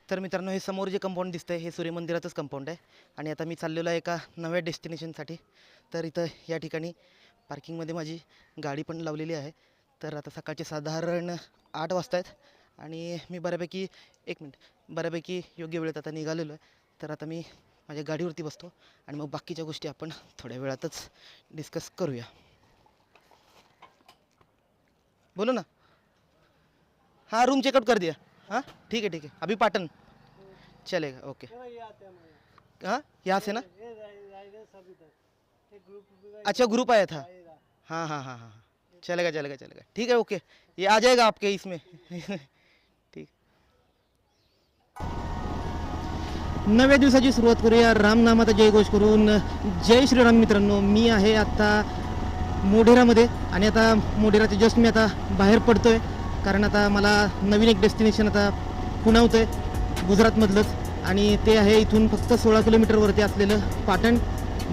तर मित्रांनो, हे समोर जे कंपाऊंड दिसतंय हे सूर्य मंदिराचंच कंपाऊंड आहे आणि आता मी चाललेलो आहे एका नव्या डेस्टिनेशनसाठी. तर इथं या ठिकाणी पार्किंगमध्ये माझी गाडी पण लावलेली आहे. तर आता सकाळचे साधारण 8 वाजता आहेत आणि मी बऱ्यापैकी योग्य वेळेत आता निघालेलो आहे. तर आता मी माझ्या गाडीवरती बसतो आणि मग बाकीच्या गोष्टी आपण थोड्या वेळातच डिस्कस करूया. बोलो ना. हाँ, रूम चेकआउट कर दिया. हाँ ठीक है अभी पाटन चलेगा. ओके. हाँ, यहाँ से ना. अच्छा, ग्रुप आया था. हाँ, चलेगा. ठीक है, ओके. ये आ जाएगा आपके इसमें. ठीक. नव्या दिवसाची सुरुवात करूया रामनामाचा जयघोष करून. जय श्रीराम मित्रांनो. मी आहे आता मोढेरामध्ये आणि आता मोढेराचे जस्ट मी आता बाहेर पडतोय कारण आता मला नवीन एक डेस्टिनेशन आता पुण्यावतं आहे गुजरातमधलंच आणि ते आहे इथून फक्त 16 किलोमीटरवरती असलेलं पाटण.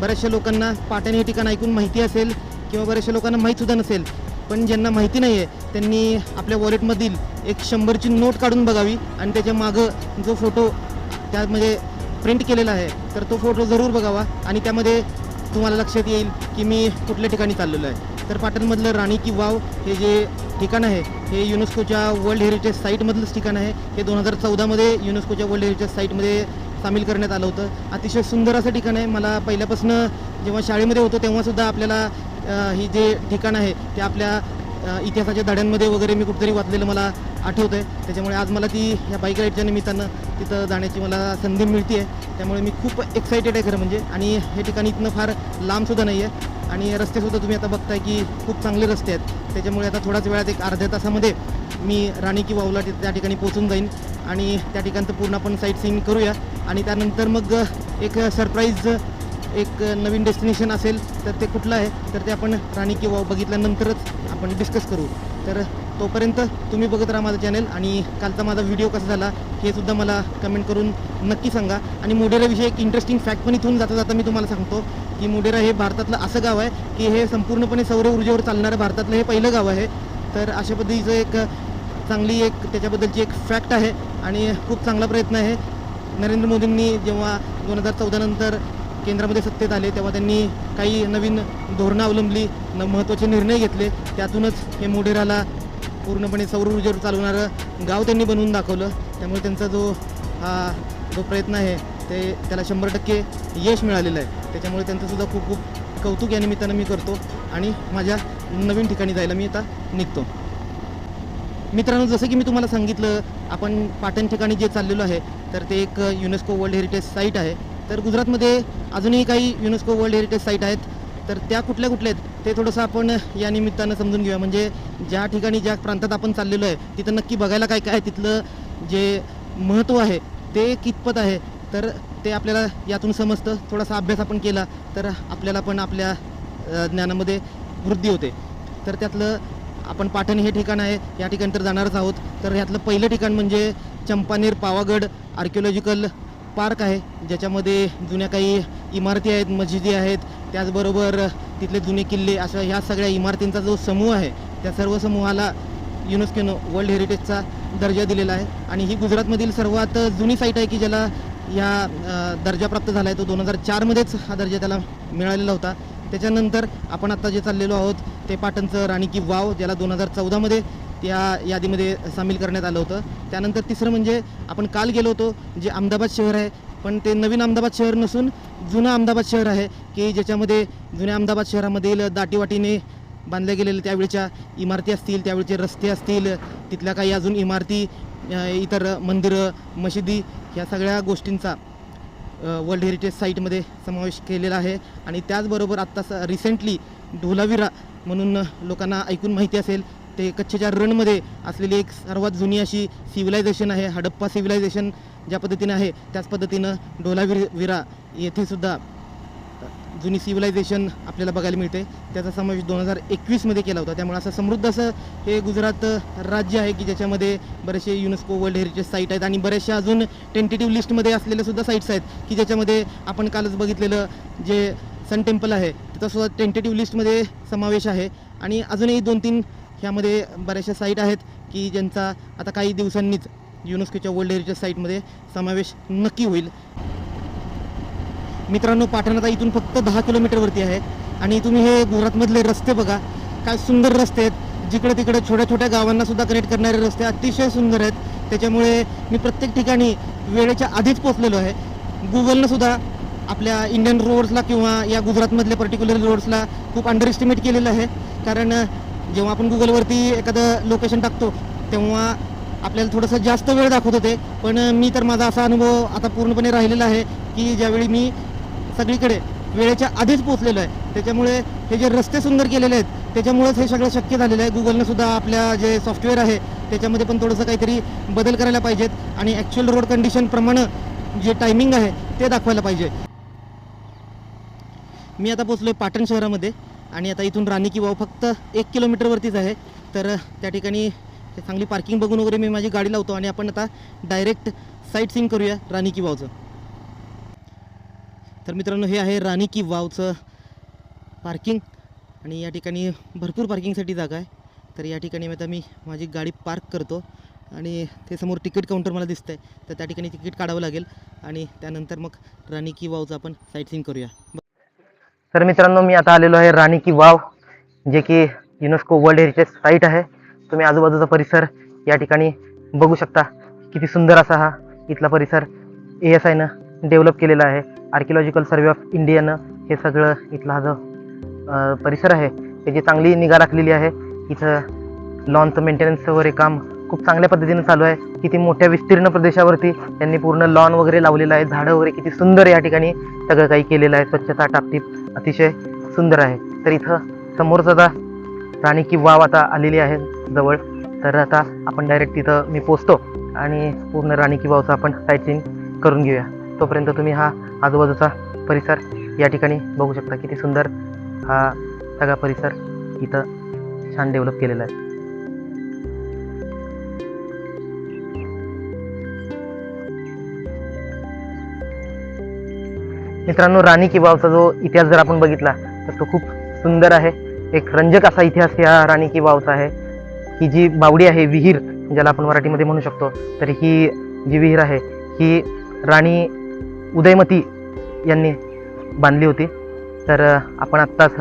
बऱ्याचशा लोकांना पाटण हे ठिकाण ऐकून माहिती असेल किंवा बऱ्याचशा लोकांना माहीतसुद्धा नसेल, पण ज्यांना माहिती नाही आहे त्यांनी आपल्या वॉलेटमधील एक 100ची नोट काढून बघावी आणि त्याच्या मागं जो फोटो त्यामध्ये प्रिंट केलेला आहे तर तो फोटो जरूर बघावा आणि त्यामध्ये तुम्हाला लक्षात येईल की मी कुठल्या ठिकाणी चाललेलो आहे. तर पाटणमधलं राणी की वाव हे जे ठिकाण आहे हे युनेस्कोच्या वर्ल्ड हेरिटेज साईटमधलंच ठिकाण आहे. हे 2014मध्ये युनेस्कोच्या वर्ल्ड हेरिटेज साईटमध्ये सामील करण्यात आलं होतं. अतिशय सुंदर असं ठिकाण आहे. मला पहिल्यापासून जेव्हा शाळेमध्ये होतो तेव्हासुद्धा आपल्याला ही जे ठिकाण आहे ते आपल्या इतिहासाच्या धड्यांमध्ये वगैरे मी कुठेतरी वाचलेलं मला आठवतं आहे. त्याच्यामुळे आज मला ती ह्या बाईक राईडच्या निमित्तानं तिथं जाण्याची मला संधी मिळते आहे. त्यामुळे मी खूप एक्सायटेड आहे खरं म्हणजे. आणि हे ठिकाण इथनं फार लांबसुद्धा नाही आहे आणि रस्तेसुद्धा तुम्ही आता बघताय की खूप चांगले रस्ते आहेत. त्याच्यामुळे आता थोड्याच वेळात एक अर्ध्या तासामध्ये मी राणी की वावला त्या ठिकाणी पोहोचून जाईन आणि त्या ठिकाणचं पूर्ण आपण साईट सीइंग करूया आणि त्यानंतर मग एक सरप्राईज एक नवीन डेस्टिनेशन असेल तर ते कुठलं आहे तर ते आपण राणी की वाव बघितल्यानंतरच आपण डिस्कस करू. तर तोपर्यंत तुम्ही बघत राहा माझं चॅनल आणि कालचा माझा व्हिडिओ कसा झाला हे सुद्धा मला कमेंट करून नक्की सांगा. आणि मोढेराविषयी एक इंटरेस्टिंग फॅक्ट पण इथून जाता मी तुम्हाला सांगतो की मोढेरा हे भारतातलं असं गाव आहे की हे संपूर्णपणे सौर ऊर्जेवर चालणारं भारतातलं हे पहिलं गाव आहे. तर अशा पद्धतीचं एक चांगली एक त्याच्याबद्दलची एक फॅक्ट आहे आणि खूप चांगला प्रयत्न आहे. नरेंद्र मोदींनी जेव्हा 2014 नंतर केंद्रामध्ये सत्तेत आले तेव्हा त्यांनी काही नवीन धोरणं अवलंबली, महत्त्वाचे निर्णय घेतले. त्यातूनच हे मोढेराला पूर्णपणे सौर ऊर्जेवर चालवणारं गाव त्यांनी बनवून दाखवलं. त्यामुळे त्यांचा जो प्रयत्न आहे त्याला 100% यश मिळालेलं आहे. त्याच्यामुळे त्यांचंसुद्धा खूप खूप कौतुक या निमित्तानं मी करतो आणि माझ्या नवीन ठिकाणी जायला मी आता निघतो. मित्रांनो, जसं की मी तुम्हाला सांगितलं आपण पाटण ठिकाणी जे चाललेलो आहे तर ते एक युनेस्को वर्ल्ड हेरिटेज साईट आहे. तर गुजरातमध्ये अजूनही काही युनेस्को वर्ल्ड हेरिटेज साईट आहेत. तर त्या कुठल्या आहेत ते थोडंसं आपण या निमित्तानं समजून घेऊया. म्हणजे ज्या ठिकाणी ज्या प्रांतात आपण चाललेलो आहे तिथं नक्की बघायला काय काय तिथलं जे महत्त्व आहे ते कितपत आहे तर ते आपल्याला यातून समजतं. थोडासा अभ्यास आपण केला तर आपल्याला पण आपल्या ज्ञानामध्ये वृद्धी होते. तर त्यातलं आपण पाटण हे ठिकाण आहे या ठिकाणी तर जाणारच आहोत. तर ह्यातलं पहिलं ठिकाण म्हणजे चंपानेर पावागड आर्किओलॉजिकल पार्क आहे ज्याच्यामध्ये जुन्या काही इमारती आहेत, मशिदी आहेत, त्याचबरोबर तिथले जुने किल्ले अशा ह्या सगळ्या इमारतींचा जो समूह आहे त्या सर्व समूहाला युनेस्कोनं वर्ल्ड हेरिटेजचा दर्जा दिलेला आहे. आणि ही गुजरातमधील सर्वात जुनी साईट आहे की ज्याला या दर्जा प्राप्त झाला आहे. तो 2004मध्येच हा दर्जा त्याला मिळालेला होता. त्याच्यानंतर आपण आत्ता जे चाललेलो आहोत ते पाटणचं राणी की वाव ज्याला 2014मध्ये त्या यादीमध्ये सामील करण्यात आलं होतं. त्यानंतर तिसरं म्हणजे आपण काल गेलो होतो जे अहमदाबाद शहर आहे, पण ते नवीन अहमदाबाद शहर नसून जुनं अहमदाबाद शहर आहे की ज्याच्यामध्ये जुन्या अहमदाबाद शहरामधील दाटीवाटीने बांधल्या गेलेल्या त्यावेळच्या इमारती असतील, त्यावेळचे रस्ते असतील, तिथल्या काही अजून इमारती, इतर मंदिरं, मशिदी ह्या सगळ्या गोष्टींचा वर्ल्ड हेरिटेज साईटमध्ये समावेश केलेला आहे. आणि त्याचबरोबर आत्ता रिसेंटली ढोलावीरा म्हणून लोकांना ऐकून माहिती असेल ते कच्छच्या रणमध्ये असलेली एक सर्वात जुनी अशी सिव्हिलायझेशन आहे. हडप्पा सिव्हिलायझेशन ज्या पद्धतीनं आहे त्याच पद्धतीनं ढोलावीरा येथेसुद्धा जुनी सिव्हिलायझेशन आपल्याला बघायला मिळते. त्याचा समावेश 2021मध्ये केला होता. त्यामुळे असं समृद्ध असं हे गुजरात राज्य आहे की ज्याच्यामध्ये बरेचसे युनेस्को वर्ल्ड हेरिटेज साईट आहेत आणि बऱ्याचशा अजून टेंटेटिव्ह लिस्टमध्ये असलेल्यासुद्धा साईट्स आहेत की ज्याच्यामध्ये आपण कालच बघितलेलं जे सन टेम्पल आहे त्याचासुद्धा टेंटेटिव्ह लिस्टमध्ये समावेश आहे. आणि अजूनही 2-3 ह्यामध्ये बऱ्याचशा साईट आहेत की ज्यांचा आता काही दिवसांनीच युनेस्कोच्या वर्ल्ड हेरिटेज साईटमध्ये समावेश नक्की होईल. मित्रांनो, पाटण आता इथून फक्त 10 किलोमीटरवरती आहे आणि तुम्ही हे गुजरातमधले रस्ते बघा, काय सुंदर रस्ते आहेत. जिकडे तिकडे छोट्या छोट्या गावांना सुद्धा कनेक्ट करणारे रस्ते अतिशय सुंदर आहेत. त्याच्यामुळे मी प्रत्येक ठिकाणी वेळेच्या आधीच पोचलेलो आहे. गुगलनं सुद्धा आपल्या इंडियन रोड्सला किंवा या गुजरातमधल्या पर्टिक्युलर रोड्सला खूप अंडर एस्टिमेट केलेलं आहे. कारण जेव्हा आपण गुगलवरती एखादं लोकेशन टाकतो तेव्हा आपल्याला थोडंसं जास्त वेळ दाखवत होते, पण मी तर माझा असा अनुभव आता पूर्णपणे राहिलेला आहे की ज्यावेळी मी सगळीकडे वेळेच्या आधीच पोचलेलो आहे. त्याच्यामुळे हे जे रस्ते सुंदर केलेले आहेत त्याच्यामुळेच हे सगळं शक्य झालेलं आहे. गुगलनं सुद्धा आपल्या जे सॉफ्टवेअर आहे त्याच्यामध्ये पण थोडंसं काहीतरी बदल करायला पाहिजेत आणि ॲक्च्युअल रोड कंडिशनप्रमाणे जे टायमिंग आहे ते दाखवायला पाहिजे. मी आता पोचलो आहे पाटण शहरामध्ये आणि आता इथून राणी की वाव फक्त 1 किलोमीटरवरतीच आहे. तर त्या ठिकाणी चांगली पार्किंग बघून वगैरे मी माझी गाडी लावतो आणि आपण आता डायरेक्ट साईट सीइंग करूया राणी की वावचं. तर मित्रांनो, हे आहे राणी की वावचं पार्किंग आणि या ठिकाणी भरपूर पार्किंगसाठी जागा आहे. तर या ठिकाणी आता मी माझी गाडी पार्क करतो आणि ते समोर तिकीट काउंटर मला दिसतं आहे, तर त्या ठिकाणी तिकीट काढावं लागेल आणि त्यानंतर मग राणी की वावचं आपण साईट सीइंग करूया. तर मित्रांनो, मी आता आलेलो आहे राणी की वाव, जे की युनेस्को वर्ल्ड हेरिटेज साईट आहे. तुम्ही आजूबाजूचा परिसर या ठिकाणी बघू शकता. किती सुंदर असा हा इथला परिसर ASIनं डेव्हलप केलेला आहे. आर्किओलॉजिकल सर्वे ऑफ इंडियानं हे सगळं इथला हा जो परिसर आहे त्याची चांगली निगा राखलेली आहे. इथं लॉनचं मेंटेनन्स वगैरे काम खूप चांगल्या पद्धतीनं चालू आहे. किती मोठ्या विस्तीर्ण प्रदेशावरती त्यांनी पूर्ण लॉन वगैरे लावलेलं आहे. झाडं वगैरे किती सुंदर या ठिकाणी सगळं काही केलेलं आहे. स्वच्छता टापटीप अतिशय सुंदर आहे. तर इथं समोरच आता राणी की वाव आता आलेली आहे जवळ. तर आता आपण डायरेक्ट तिथं मी पोचतो आणि पूर्ण राणी की वावचा आपण साईट सीइंग करून घेऊया. तोपर्यंत तुम्ही हा आजूबाजूचा परिसर या ठिकाणी बघू शकता. किती सुंदर हा सगळा परिसर इथं छान डेव्हलप केलेला आहे. मित्रांनो, राणी की वावचा जो इतिहास जर आपण बघितला तर तो खूप सुंदर आहे. एक रंजक असा इतिहास या राणी की वावचा आहे. ही जी बावडी आहे, विहीर ज्याला आपण मराठीमध्ये म्हणू शकतो, तर ही जी विहीर आहे ही राणी उदयमती यांनी बांधली होती. तर आपण आत्ताच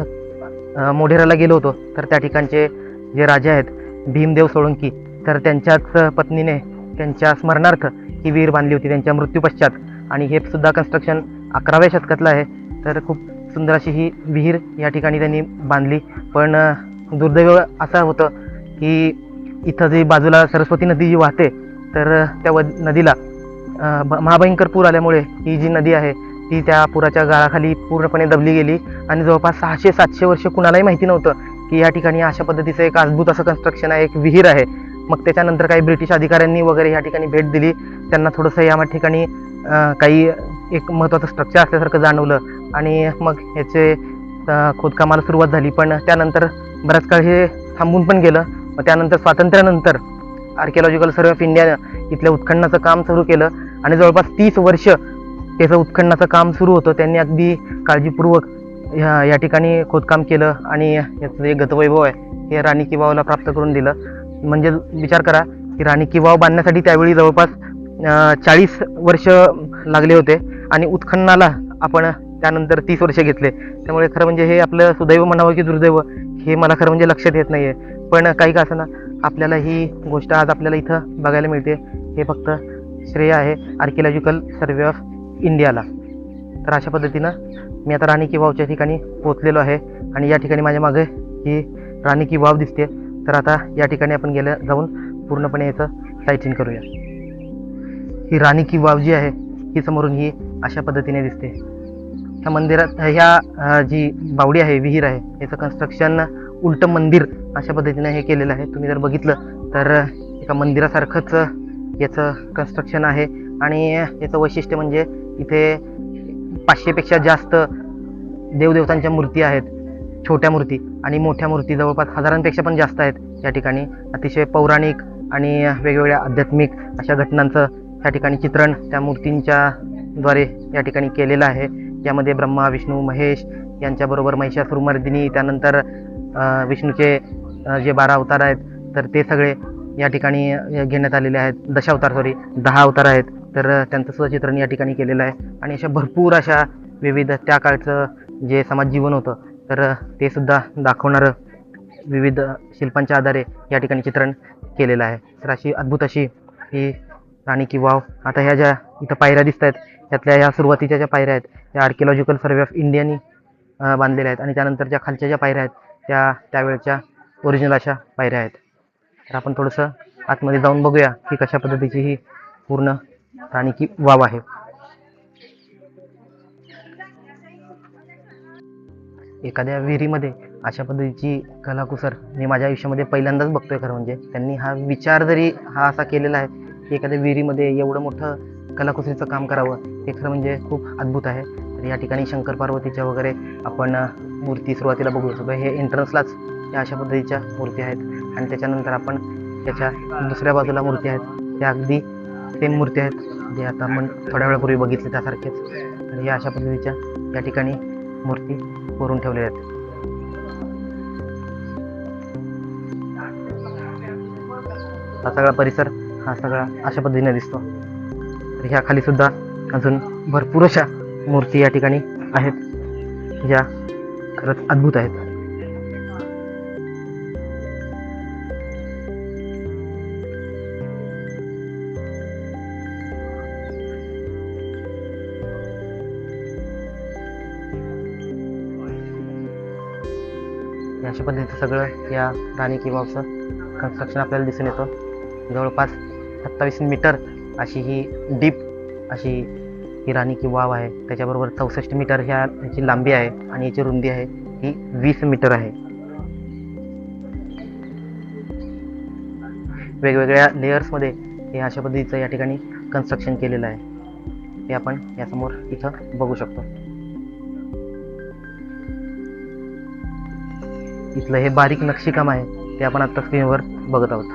मोढेराला गेलो होतो, तर त्या ठिकाणचे जे राजे आहेत भीमदेव सोळंकी, तर त्यांच्याच पत्नीने त्यांच्या स्मरणार्थ ही विहीर बांधली होती त्यांच्या मृत्यूपश्चात. आणि हे सुद्धा कन्स्ट्रक्शन 11व्या शतकातलं आहे. तर खूप सुंदर अशी ही विहीर या ठिकाणी त्यांनी बांधली. पण दुर्दैव असं होतं की इथं जी बाजूला सरस्वती नदी जी वाहते, तर त्या नदीला महाभयंकर पूर आल्यामुळे ही जी नदी आहे ती त्या पुराच्या गाळाखाली पूर्णपणे दबली गेली. आणि जवळपास 600-700 वर्ष कुणालाही माहिती नव्हतं की या ठिकाणी अशा पद्धतीचं एक अद्भुत असं कन्स्ट्रक्शन आहे, एक विहीर आहे. मग त्याच्यानंतर काही ब्रिटिश अधिकाऱ्यांनी वगैरे या ठिकाणी भेट दिली. त्यांना थोडंसं या ठिकाणी काही एक महत्त्वाचं स्ट्रक्चर असल्यासारखं जाणवलं आणि मग ह्याचे खोदकामाला सुरुवात झाली. पण त्यानंतर बराच काळ हे थांबून पण गेलं. मग त्यानंतर स्वातंत्र्यानंतर आर्किओलॉजिकल सर्वे ऑफ इंडियानं इथल्या उत्खननाचं काम सुरू केलं आणि जवळपास 30 वर्ष त्याचं उत्खननाचं काम सुरू होतं. त्यांनी अगदी काळजीपूर्वक या ठिकाणी खोदकाम केलं आणि याचं जे गतवैभव आहे हे राणी की वावला प्राप्त करून दिलं. म्हणजे विचार करा की राणी की वाव बांधण्यासाठी त्यावेळी जवळपास 40 वर्ष लागले होते आणि उत्खननाला आपण त्यानंतर 30 वर्ष घेतले. त्यामुळे खरं म्हणजे हे आपलं सुदैव म्हणावं की दुर्दैव हे मला खरं म्हणजे लक्षात येत नाही आहे. पण काही का असं ना, आपल्याला ही गोष्ट आज आपल्याला इथं बघायला मिळते. हे फक्त श्रेय आहे आर्किओलॉजिकल सर्वे ऑफ इंडियाला. तर अशा पद्धतीनं मी आता राणी की वावच्या ठिकाणी पोहोचलेलो आहे आणि या ठिकाणी माझ्या मागे ही राणी की वाव दिसते. तर आता या ठिकाणी आपण जाऊन पूर्णपणे याचं साईट सीइंग करूया. ही राणी की वाव जी आहे ही समोरून ही अशा पद्धतीने दिसते. ह्या मंदिरात ह्या जी बावडी आहे, विहीर आहे, याचं कन्स्ट्रक्शन उलटं मंदिर अशा पद्धतीने हे केलेलं आहे. तुम्ही जर बघितलं तर एका मंदिरासारखंच याचं कन्स्ट्रक्शन आहे. आणि याचं वैशिष्ट्य म्हणजे इथे 500पेक्षा जास्त देवदेवतांच्या मूर्ती आहेत, छोट्या मूर्ती आणि मोठ्या मूर्ती जवळपास हजारांपेक्षा पण जास्त आहेत. या ठिकाणी अतिशय पौराणिक आणि वेगवेगळ्या आध्यात्मिक अशा घटनांचं या ठिकाणी चित्रण त्या मूर्तींच्या द्वारे या ठिकाणी केलेलं आहे. यामध्ये ब्रह्मा, विष्णू, महेश यांच्याबरोबर महिषासुरमर्दिनी, त्यानंतर विष्णूचे जे 12 अवतार आहेत तर ते सगळे या ठिकाणी घेण्यात आलेले आहेत. दशावतार, सॉरी 10 अवतार आहेत. तर त्यांचं सुद्धा चित्रण या ठिकाणी केलेलं आहे. आणि अशा भरपूर अशा विविध त्या काळचं जे समाज जीवन होतं तर ते सुद्धा दाखवणारं विविध शिल्पांच्या आधारे या ठिकाणी चित्रण केलेलं आहे. तर अशी अद्भुत अशी ही राणी की वाव. आता ह्या ज्या इथं पायऱ्या दिसत आहेत त्यातल्या ह्या सुरुवातीच्या ज्या पायऱ्या आहेत त्या आर्किओलॉजिकल सर्वे ऑफ इंडियानी बांधलेल्या आहेत. आणि त्यानंतर ज्या खालच्या ज्या पायऱ्या आहेत त्या त्यावेळच्या ओरिजिनल अशा पायऱ्या आहेत. तर आपण थोडंसं आतमध्ये जाऊन बघूया की कशा पद्धतीची ही पूर्ण राणी की वाव आहे. एखाद्या विहिरीमध्ये अशा पद्धतीची कलाकुसर मी माझ्या आयुष्यामध्ये पहिल्यांदाच बघतोय. खरं म्हणजे त्यांनी हा विचार जरी हा असा केलेला आहे की एखाद्या विहिरीमध्ये एवढं मोठं कलाकुसरीचं काम करावं हे खरं म्हणजे खूप अद्भुत आहे. तर या ठिकाणी शंकर पार्वतीच्या वगैरे आपण मूर्ती सुरुवातीला बघू शकतो. हे एंट्रन्सलाच या अशा पद्धतीच्या मूर्ती आहेत. आणि त्याच्यानंतर आपण त्याच्या दुसऱ्या बाजूला मूर्ती आहेत त्या अगदी सेम मूर्ती आहेत जे आता आपण थोड्या वेळापूर्वी बघितले त्यासारखेच. तर या अशा पद्धतीच्या या ठिकाणी मूर्ती कोरून ठेवलेल्या आहेत. हा सगळा परिसर हा सगळा अशा पद्धतीने दिसतो. तर ह्या खाली सुद्धा अजून भरपूर अशा मूर्ती या ठिकाणी आहेत ज्या खरंच अद्भुत आहेत. अशा पद्धतीचं सगळं या राणी की वावचं कन्स्ट्रक्शन आपल्याला दिसून येतं. जवळपास 27 मीटर अशी ही डीप अशी ही राणी की वाव आहे. त्याच्याबरोबर 64 मीटर ह्याची लांबी आहे आणि याची रुंदी आहे ही 20 मीटर आहे. वेगवेगळ्या लेयर्समध्ये हे अशा पद्धतीचं या ठिकाणी कन्स्ट्रक्शन केलेलं आहे. हे आपण यासमोर इथं बघू शकतो. इथलं हे बारीक नक्षीकाम आहे ते आपण आता स्क्रीनवर बघत आहोत.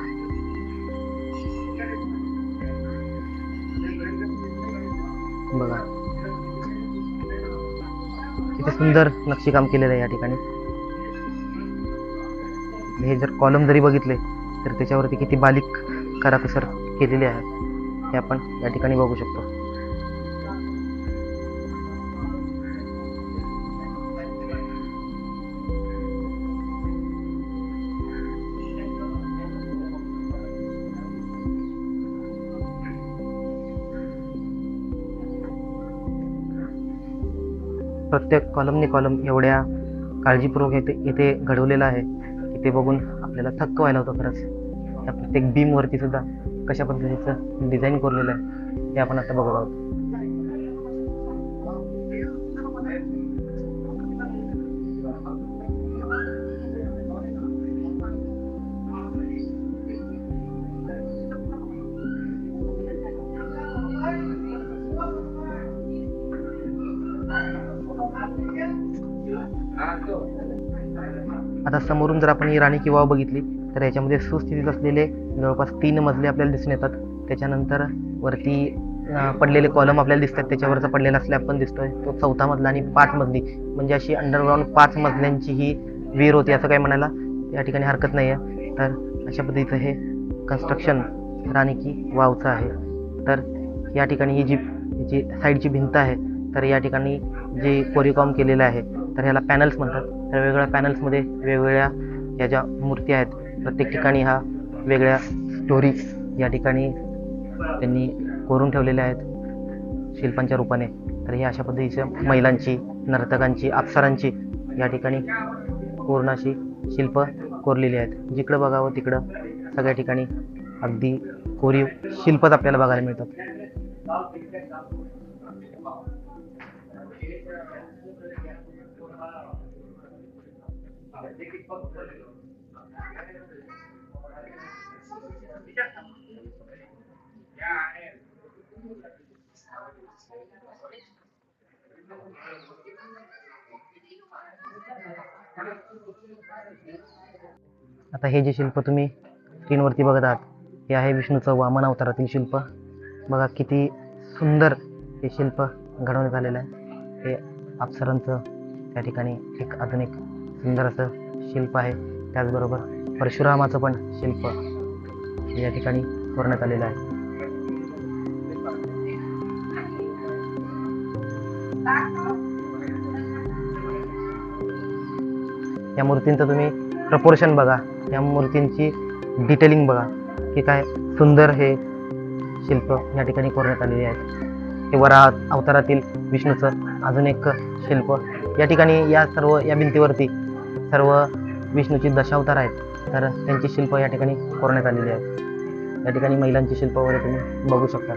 बघा किती सुंदर नक्षीकाम केलेलं आहे या ठिकाणी. हे जर कॉलम जरी बघितले तर त्याच्यावरती किती बारीक काराकुसर केलेली आहे हे आपण या ठिकाणी बघू शकतो. प्रत्येक कॉलमने कॉलम एवढ्या काळजीपूर्वक इथे घडवलेलं आहे की ते बघून आपल्याला थक्क व्हायला होतं खरंच. या प्रत्येक बीमवरती सुद्धा कशा पद्धतीचं डिझाईन कोरलेलं आहे ते आपण आता बघत आहोत. आता समोरून जर आपण ही राणी की वाव बघितली तर याच्यामध्ये सुस्थितीत असलेले जवळपास 3 मजले आपल्याला दिसून येतात. त्याच्यानंतर वरती पडलेले कॉलम आपल्याला दिसतात. त्याच्यावरचा पडलेला स्लॅब पण दिसतोय तो 4था मजला आणि 5 मजली म्हणजे अशी अंडरग्राऊंड 5 मजल्यांची ही विहीर होती असं काय म्हणायला या ठिकाणी हरकत नाही आहे. तर अशा पद्धतीचं हे कन्स्ट्रक्शन राणी की वावचं आहे. तर या ठिकाणी ही जी साईडची भिंत आहे तर या ठिकाणी जे कोरीवकाम केलेलं आहे तर ह्याला पॅनल्स म्हणतात. तर वेगवेगळ्या पॅनल्समध्ये वेगवेगळ्या या ज्या मूर्ती आहेत प्रत्येक ठिकाणी हा वेगळ्या स्टोरी या ठिकाणी त्यांनी कोरून ठेवलेल्या आहेत शिल्पांच्या रूपाने. तर ही अशा पद्धतीच्या महिलांची, नर्तकांची, अप्सरांची या ठिकाणी पूर्ण अशी शिल्प कोरलेली आहेत. जिकडं बघावं तिकडं सगळ्या ठिकाणी अगदी कोरीव शिल्पच आपल्याला बघायला मिळतात. आता हे जे शिल्प तुम्ही स्क्रीनवरती बघत आहात हे आहे विष्णूचं वामन अवतारातील शिल्प. बघा किती सुंदर हे शिल्प घडवण्यात आलेलं आहे. हे अप्सरांचं त्या ठिकाणी एक आधुनिक सुंदर असं शिल्प आहे. त्याचबरोबर परशुरामाचं पण शिल्प या ठिकाणी करण्यात आलेलं आहे. या मूर्तींचं तुम्ही प्रपोर्शन बघा, या मूर्तींची डिटेलिंग बघा की काय सुंदर हे शिल्प या ठिकाणी करण्यात आलेले आहेत. हे वराह अवतारातील विष्णूचं अजून एक शिल्प या ठिकाणी, या सर्व या भिंतीवरती सर्व विष्णूची दशावतार आहेत, तर त्यांची शिल्प या ठिकाणी करण्यात आलेली आहेत. या ठिकाणी महिलांची शिल्प वगैरे तुम्ही बघू शकता.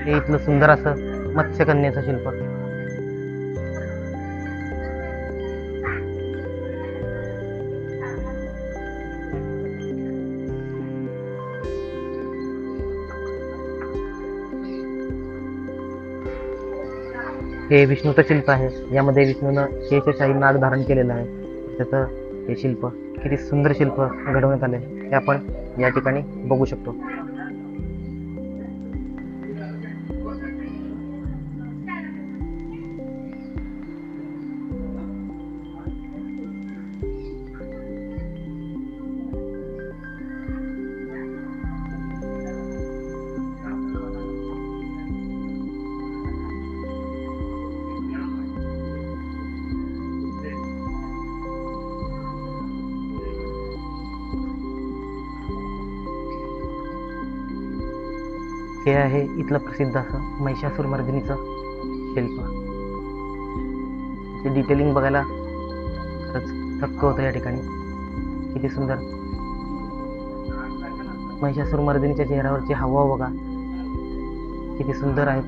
हे इथलं सुंदर असं मत्स्यकन्येचं शिल्प. हे विष्णूचं शिल्प आहे. यामध्ये विष्णूनं शेषशाही नाग धारण केलेलं आहे. त्याचं हे शिल्प किती सुंदर शिल्प घडवण्यात आले हे आपण या ठिकाणी बघू शकतो. हे आहे इथलं प्रसिद्ध असं महिषासूर मर्दिनीचं शिल्प. ते डिटेलिंग बघायला खरंच थक्क होतं या ठिकाणी. किती सुंदर महिषासूर मर्दिनीच्या चेहऱ्यावरची हावभाव बघा, किती सुंदर आहेत.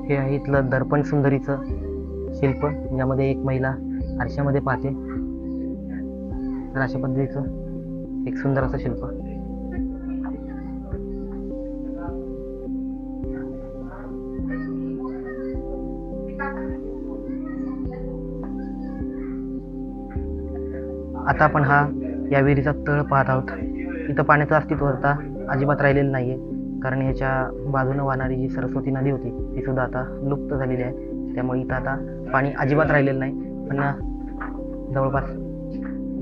हे आहे इथलं दर्पण सुंदरीचं शिल्प, ज्यामध्ये एक महिला आरशामध्ये पाहते. तर अशा पद्धतीचं एक सुंदर असं शिल्प. आता आपण या विहिरीचा तळ पाहत आहोत. इथं पाण्याचं अस्तित्व आता अजिबात राहिलेलं नाहीये, कारण ह्याच्या बाजूनं वाहणारी जी सरस्वती नदी होती ती सुद्धा आता लुप्त झालेली आहे. त्यामुळे इथं आता पाणी अजिबात राहिलेलं नाही. पण जवळपास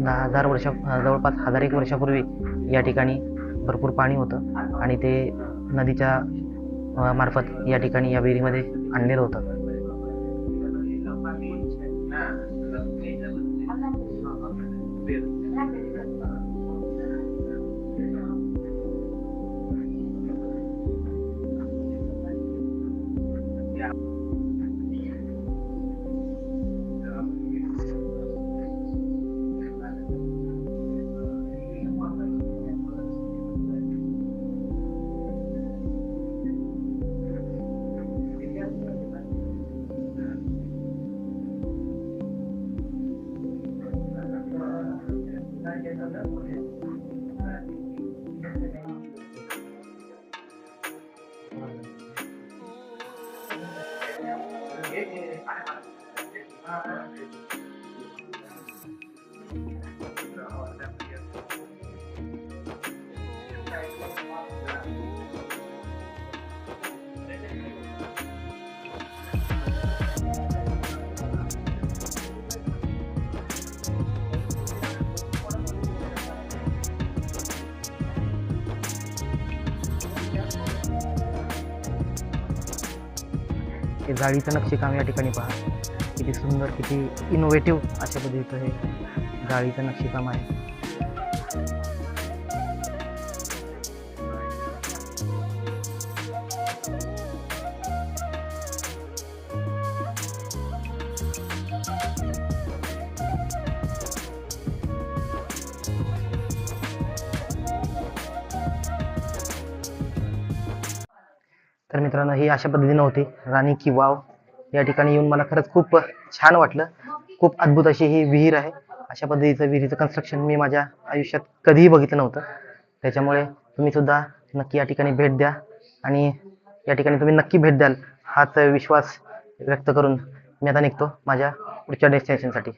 10,000 जवळपास 1,001 वर्षापूर्वी या ठिकाणी भरपूर पाणी होतं आणि ते नदीच्या मार्फत या ठिकाणी या विहिरीमध्ये आणलेलं होतं. हे जाळीचं नक्षीकाम या ठिकाणी पहा, किती सुंदर, किती इनोव्हेटिव्ह अशा पद्धतीचं हे जाळीचं नक्षीकाम आहे. तर मित्रांनो, ही अशा पद्धतीने होती राणी की वाव. या ठिकाणी येऊन मला खरंच खूप छान वाटलं. खूप अद्भुत अशी ही विहीर आहे. अशा पद्धतीचं विहिरीचं कन्स्ट्रक्शन मी माझ्या आयुष्यात कधीही बघितलं नव्हतं. त्याच्यामुळे तुम्ही सुद्धा नक्की या ठिकाणी भेट द्या आणि या ठिकाणी तुम्ही नक्की भेट द्याल हाच विश्वास व्यक्त करून मी आता निघतो माझ्या पुढच्या डेस्टिनेशनसाठी.